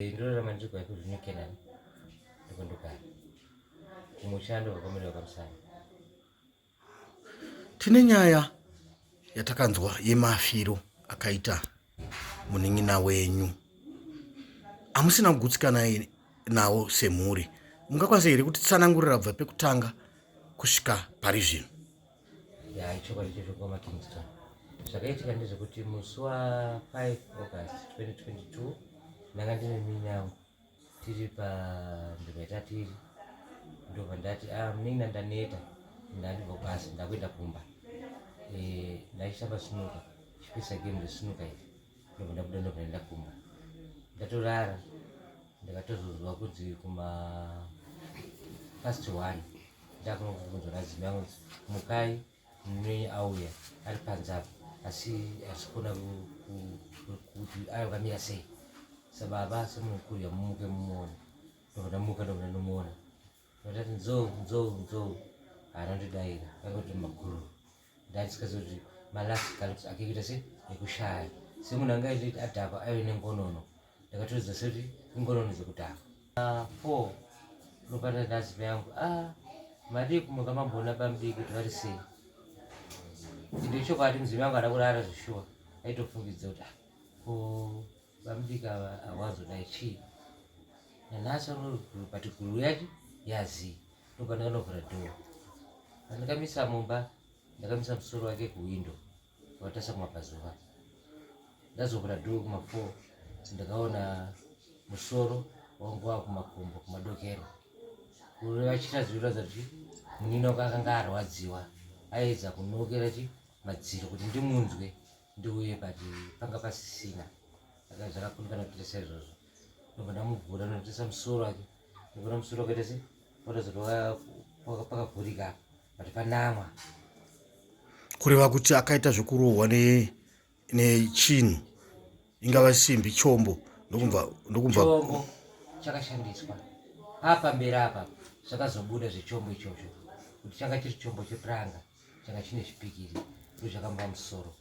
Ndorarama ndiri kuzvinokenani ndikondogara kumushando kwakamirira pamusana. Tine nyaya yatakanzwa yemafiro akaita munin'ina wenyu. Hamusina kugutsikana nawo semhuri. Mungakwanisa here kutitsanangurira kubva pekutanga kusvika pari zvino? Ichokwadi ichocho kwamakingston. Zvakaitika ndezvekuti musi wa5 August 2022 ndanga ndine mini yangu tiri panzvimbo yatatiri, ndobva ndati munin'ina ndaneta, ndandibva kubasa ndakuenda kumba. Ndaichitamba sinuka, chipisa game resinuka iri, ndobva ndabuda ndobva ndaenda kumba. Ndatorara ndakatozozwa kunzi kuma past 1 ndakunobvunzwa nadzimai yangu mukai munenyu auya ari panze apo, asi kuona kuti akamira sei. Sababa semunhu mukuru yamumuke mumuone, ndobva ndamuka ndobva ndandomuona. Ndati nzou anondidaira akati maguru. Ndatisikazoti kuti malast calls akikuita sei nekushaya. Semunhu anga achiti adhakwa aive nengonono, ndakatoridza sekuti ingonono dzekudhakwa. 4 ndopata nadzimai yangu madii kumuka mambona pambiki kuti vari sei. Ndichokwadi mudzimai wangu ada kurara zvishuwa, aitofungidza kuti ko vamudiki ava hawazodai chii. Nanhasi pati guru yacho yazii, ndobva ndakandonovhura dhoo. Pandakamisa mumba, ndakamisa musoro wake kuwindo wakatasa kumabvazuva. Ndazovhura dhoo kuma4 ndakaona musoro wangu wakumakumbo kumadokero. Kureva chitaziviradza kuti munino wake akanga arwadziwa, aedza kunokera madziro kuti ndimunzwe ndiuye, pati panga pasisina. Zvakakundikana kuitesa izvozvo, ndobva ndamuvhura ndotesa musoro wake. Ndikuona musoro wakaita sei wakati pakavhurika pati panamwa. Kureva kuti akaita zvekurohwa nechinhu, ingava simbi, chombo, Chombo chakashandiswa pamberi apa, zvakazobuda zvechombo ichocho kuti changa chiri chombo chepuranga, changa chine zvipikiri, ndo zvakamba musoro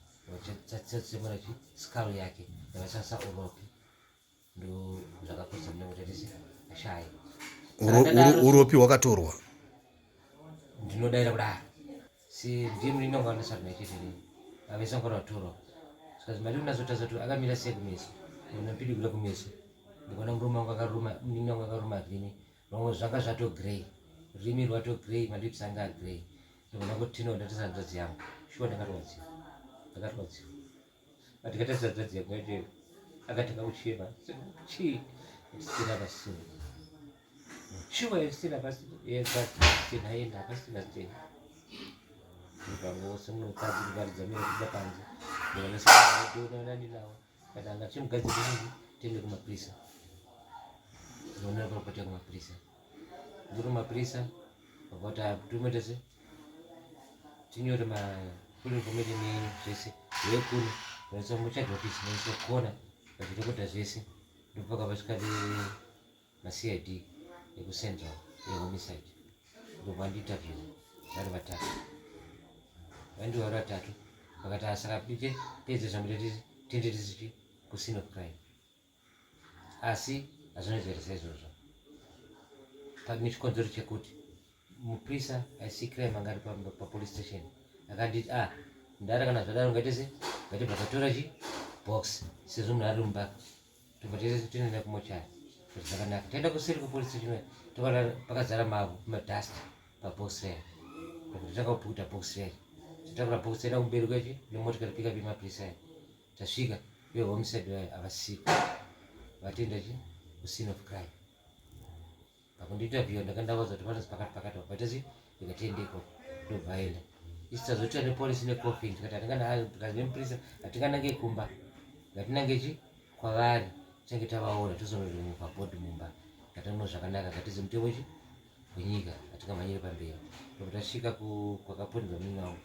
chatsemura skalu yake yakasasa uropi. Ndo zvakakodza nekutatisi ashaya. Uropi hwakatorwa. Ndinodaira kudaro si ndiye muninonga ndasati naititini avesangora vatorwa. Zvikazi mari unazotadza kuti akamira sei kumeso, ndapidikura kumeso ndikaona murume wangu akaruma, munin'ina wangu akaruma rimi, romwe zvanga zvato grey, rimi rwato grey, madipsi anga agrey. Ndobva ndangoti ndatisa hanzvadzi yangu, shuwa ndakarwadziwa. Ndikatadzira hanzvadzi yangu yacho akatanga kuchema, chii sina pasina, shuwa sina pasina, sina enda pasina steni. Ndibva semunhukadzi ndikaridza miro kuda panze, ndikanaonandinawo kana anga chimugadziri tiende kumapurisa. Ndinoona paripoti kumapurisa, ndiri kumapurisa vakati tumotese tinyore full information yenyu zvese yekuno noisa muchadhi ofisi noisa kona vachitokuta zvese. Ndopaka pasvika maCID ekucentral ehomicide, ndobva ndiinterview vari vatatu. Vandiwa vari vatatu vakati saka pedze zvamutatisi tiende tisi kuscene of crime, asi hazvinozoita izvozvo nechikonzero chekuti mupurisa aisi crime anga ari papolice station akanditi ndara kana zvadaro ngatibva tatora box sezvo munhu ari mumba, tobva tese tinoenda kumochari kuti zvakanaka. Taenda kuseri kwepolice station tokaona pakazara madust pabox rayo, kuti takaupukuta box rayo, tatakura box taenda kumberi kwechi nemotikari pika mapurisa ayo. Tasvika vehomicide vayo havasiko, vatienda kuscene of crime. Pakundiinterview ndakandavaudza kuti panozi pakati paitasi ndikatiendeko, ndobva aenda. Isitazoita nepolisi necoffin, tikati hatinganazi nemupurisa hatinganange kumba, ngatinange kwavari tinenge tavaona tozondomupa bhodhi mumba ngatione zvakanaka, ngatize mutemo wenyika, hatingamhanyire pamberi. Ndobva tasvika kwakaponerwa munin'ina wangu,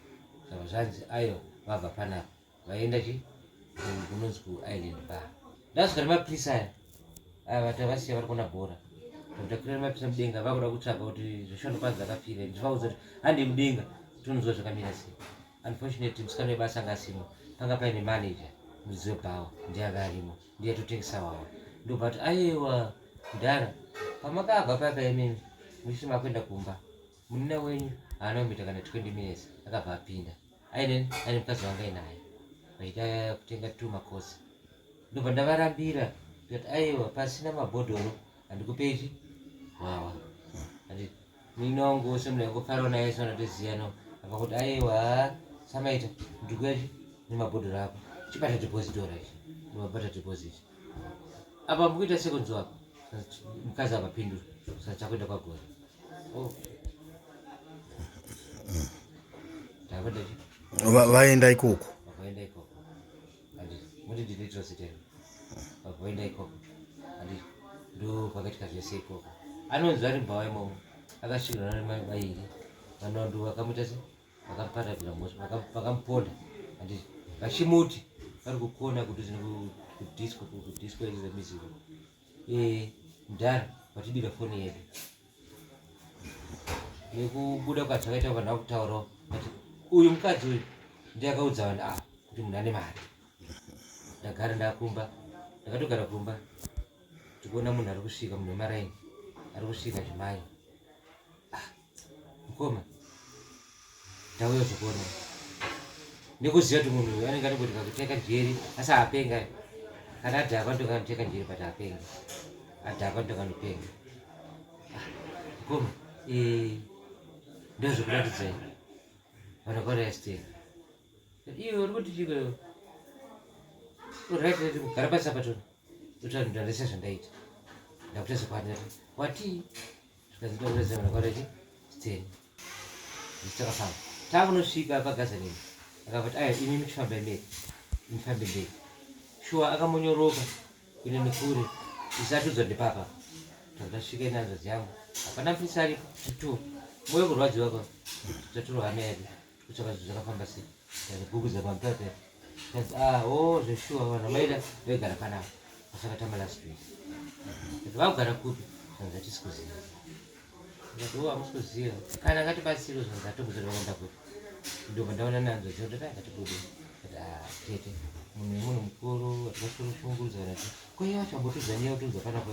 zvava zvanzi ayo vabva panapa vaenda kunonzi kuisland bar. Ndasvika nemapurisa aya vati havasiya vari kuona bhora, ndakwira nemapurisa mudenga vakuda kutsvaga kuti zveshanopanza akafira. Ndichivaudza kuti handi mudenga tononzwa zvakamira sei. Unfortunately musikana webasa anga asimo, panga paine manager mudziyo bhawa ndiye anga arimo, ndiye atotengesa wawa. ndobati aiwa Ndara pamakabva pakaemeni muchiti makwenda kumba munina wenyu haana kumbita kana 20 minutes akabva apinda aine mukadzi wanga inaye vaida kutenga tumakosi ndobva ndavarambira kuti aiwa pasina mabhodhoro handikupeichi wawa handi minongo semunangofarawo naye sonatoziyana akakuti aiwa samaita ndikuyachi nemabhodhoro ako chibata depositora ichi ndobata deposit apa mukuita sekunzi wako mukadzi akapindura saka chakwenda kwagore vaenda ikoko vakaenda ikoko handi muti ndinoitirositero vakaenda ikoko handi ndo kwakaitika zvese ikoko anonzi ari mbava imomo akasvikirwa navairi vanondu vakamuita se vakamupatabira mhosva vakamuponda handi vachimuti vari kukona kuti kudisco irize miziko Ndara watibira foni yedu nekubuda kwacho akaita vanhu vakutaurawo kuti uyu mukadzi uyu ndiye akaudza vanhu kuti munhu ane mari ndagara ndakumba ndakatogara kumba tikuona munhu ari kusvika munhu wemaraini ari kusvika chimai mukoma ndauya zokuona nekuziva kuti munhu uyu anenge anongoti kakuteka njeri asi apenga kana adhakwa ndokanoteka njeri but apenga adhakwa ndokanopenga mukoma ndozvokuratidzai vanhu vakarayasitenga iwe uri kuti chiko uraitati kugara pasi apatona utani ndandisa zvandaita ndakuta sekwandati wati zvikazindaurazai vanhu vakaraiti steni ndichitakafamba taakunosvika pagazanini akavati aya imi muchifamba mberi mufambe mberi shuwa akamonyoroka kuine nekure isatudza ndepapa tandasvika inanzvadzi yangu hapana mupisi aripo tu moyo kurwadziwa kwa tatorwa hana yedu kutsvaka zvinhu zvakafamba sei taniguguza pamupapa tanzi zveshuwa vanhu vamaida vaigara panapa vasaka tama last week kuti vakugara kupi zvanzi hatisi kuziva ndati hamusi kuziva kana ngatibatsiro zvanzi atombuzori vakaenda kuti ndobva ndaona nanzvadzi yodati ngatibude tete munhu mukuru atikasoroshungurudza kana ti kwaiye wacho ambotuzaniya kutudza panapa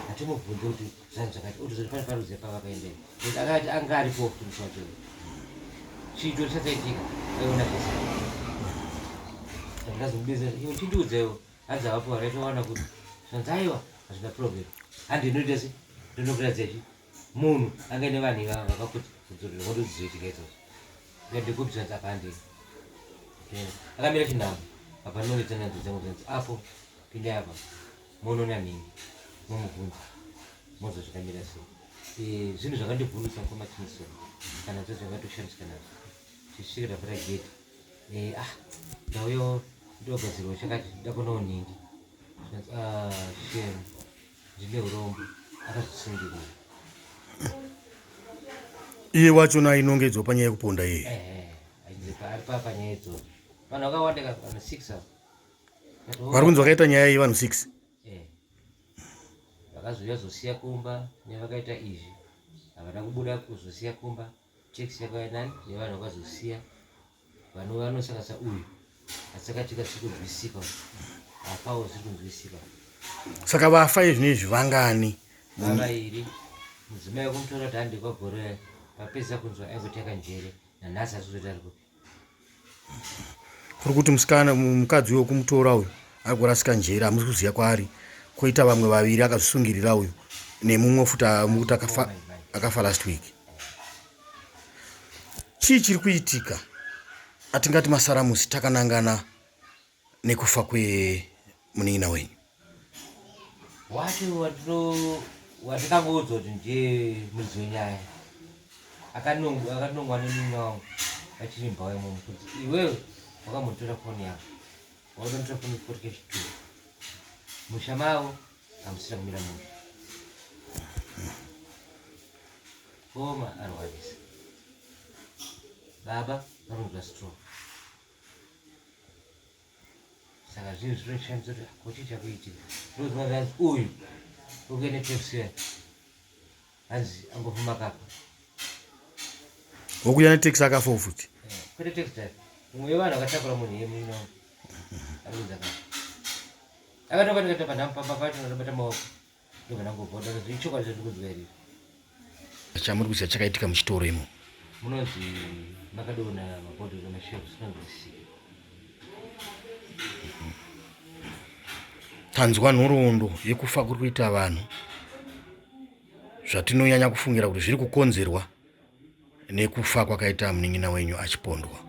hatimubvunze kuti zvanhu zvakati otuzoti pane paruziva pavakaendera kuti akati anga aripo kuti musi wacho chiito chichasaitika aiona zvese ndazomubisa iwe chindiudzaiwo hanzi avapo waraitowana kuti zvanzi aiwa hazvina problem handi inoita se ndinokuradzachi munhu angaine vanhu ivava vakakuti kudzorera vondodzizoitika izvozvo ndikupi zvanzi apa handini akamira chinhambo apa ndinongeta nanzo dzangu zanzi apo pindai apa monona nhingi momubvunza mozva zvakamira sei zvinhu zvakandibvunisa mukomatiso kana zvo zvangatoshandiswa nazvo tichisvikira paragedhi ndauyawo ndogadzirwa chakati ndakonawo nhingi zvanzi shemu ndine urombo akazvisungirira iye wachona inongedzwa panyaya yekuponda iye ari panyaya idzodzo vanhu vakawanda vanhu 6 avo vari kunzi vakaita nyaya iyi vanhu 6 vakazouya zosiya kumba nevakaita izvi havana kubuda kuzosiya kumba teksi yakauya nani nevanhu vakazosiya vanhu vanosakasa uyu asi akatika siri kunzwisika apawo siri kunzwisika saka vafa izvinezvi vangani vavairi mudzimai wekumutora kuti handi kwagore papedza kunzwa aingoteka njere nanhasi asi kuzoti ari kupi kuri kuti musikana mukadzi wekumutora uyu ari kurasika njere hamusi kuziva kwaari koita vamwe vaviri akazvisungirira uyu nemumwe futi mukuti akafa last week chii chiri kuitika atingati masaramusi takanangana nekufa kwemunin'ina wenyu wacho wandakangoudzwa kuti ndiye mudzi wenyaya akanongwa nemun'ina wangu achiri mbava imomo kuti iwewe wakamutora foni yako waunotora foni kupotika chituru musha mavo hamusira kumira munhu koma arwarisa baba vanonzwa stroke saka zvinhu zvinoshandisa kuti kochi chakuitika ndozvinonzi hanzi uyu ukuene teksi hanzi angofuma kafa wokuya neteksi akafawo futi kwete teksi tayo mumwe wevanhu akatakura munhu yemuino arikudza kafa akatokatikata panhamba pacho ndobata maoko ndobva ndangobvoda kuti ichokwadi chandikudzivairira. chamuri kuziva chakaitika muchitoro imo? Munonzi makadona mabhodhoro nemashelves inonzi C. tanzwa nhoroondo yekufa kuri kuita vanhu zvatinonyanya kufungira kuti zviri kukonzerwa nekufa kwakaita munin'ina wenyu achipondwa.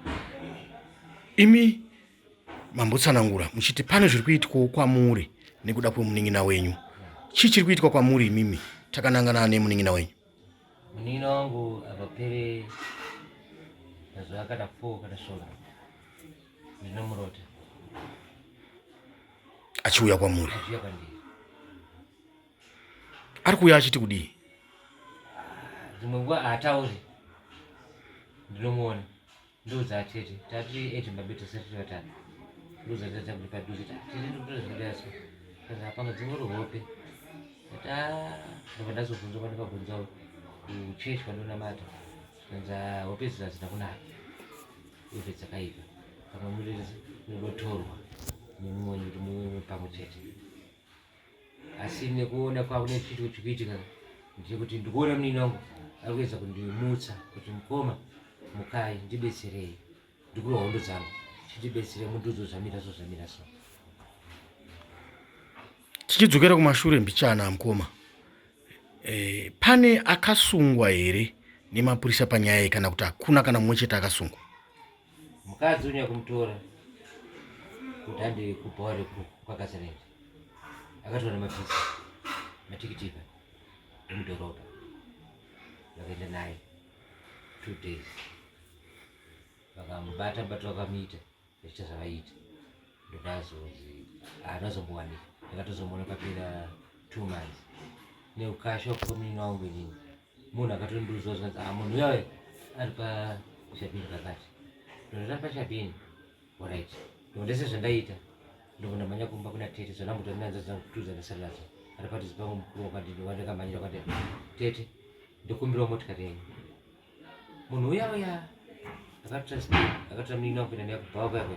Imi mambotsanangura muchiti pane zviri kuitwa kwamuri nekuda kwemunin'ina wenyu. Chii chiri kuitwa kwamuri imimi takanangana nemunin'ina wenyu? Munin'ina wangu akapere mazuva kana 4 kana shoma ndinomurota achiuya kwamuri. achiuya kwandiri. Ari kuuya achiti kudii? Dzimwe nguva haatauri ndinomuona ndoudza atete tati eti mabete sati vatatu ndoudza tata kuti padhuze tiri ndikutora zvakadaso kana pamwe dzingori hope ati ndobva ndazobvunzwa pandakabvunzawo kuchechi kwandonamata kanza hope idzi hadzina kunaka hope dzakaipa pamwe munotorwa nemumwe kuti muve pamwe chete. Asi nekuona kwakune chitiko chikuitika ndekuti ndikuona munin'ina wangu ari kuedza kundimutsa kuti mukoma mukai ndibetserei ndikuri hondo dzangu chitibetsere mundudzo zvamira so. Tichidzokera kumashure mbichana mukoma, pane akasungwa here nemapurisa panyaya iyi kana kuti hakuna kana mumwe chete akasungwa? Mukadzi unya kumutora kuti ande kubhaure kwakazarendi akatora mapurisa matikitipa emudhorobha vakaenda naye 2 days vakamubata vakamuita vachiita zvavaita ndodazozi haanazombowanika. Ndakatozomuona papera 2 months neukasha kwemunin'ina wangu inini munhu akatondiudza zvinanzi munhu uyawe ari pashabhini kakati ndonotari pashabhini orit ndondese zvandaita ndobva ndamhanya kumba kuna tete zvandambotori nanza dzangutuudza ndasari nadzo ari padhuze pangu mukuru wandakamhanyira kwati tete ndokumbirawo motikari yenyu munhu uya akatora munin'ina wangu kuenda neya kubhawa kwakwe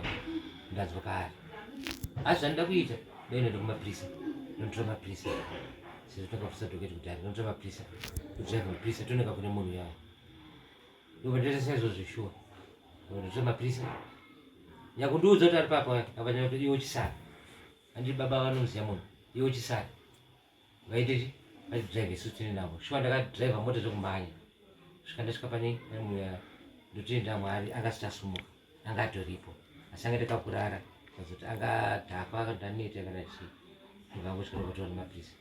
ndanzwa paari asi zvandida kuita ndoenda kumapurisa ndonotora mapurisa sezvo tongabvisa dhoketi kudhari ndonotora mapurisa kudhiraivha mapurisa toneka kune munhu yawo ndobva ndoita saizvozvo shuwa ndonotora mapurisa nyakundiudza kuti ari papa avanyanya kuti iwo chisara handii baba vanoziva munhu iwo chisara vaiteti vadhiraivha isu tine navo shuwa ndakadhiraivha mota dzokumhanya svika ndasvika pane muya ndotenda Mwari akasita asumuka anga atoripo asi anga takakurara azoti angadhakwa ndaneta kana chii ndikangosvika ndokutora mapurisa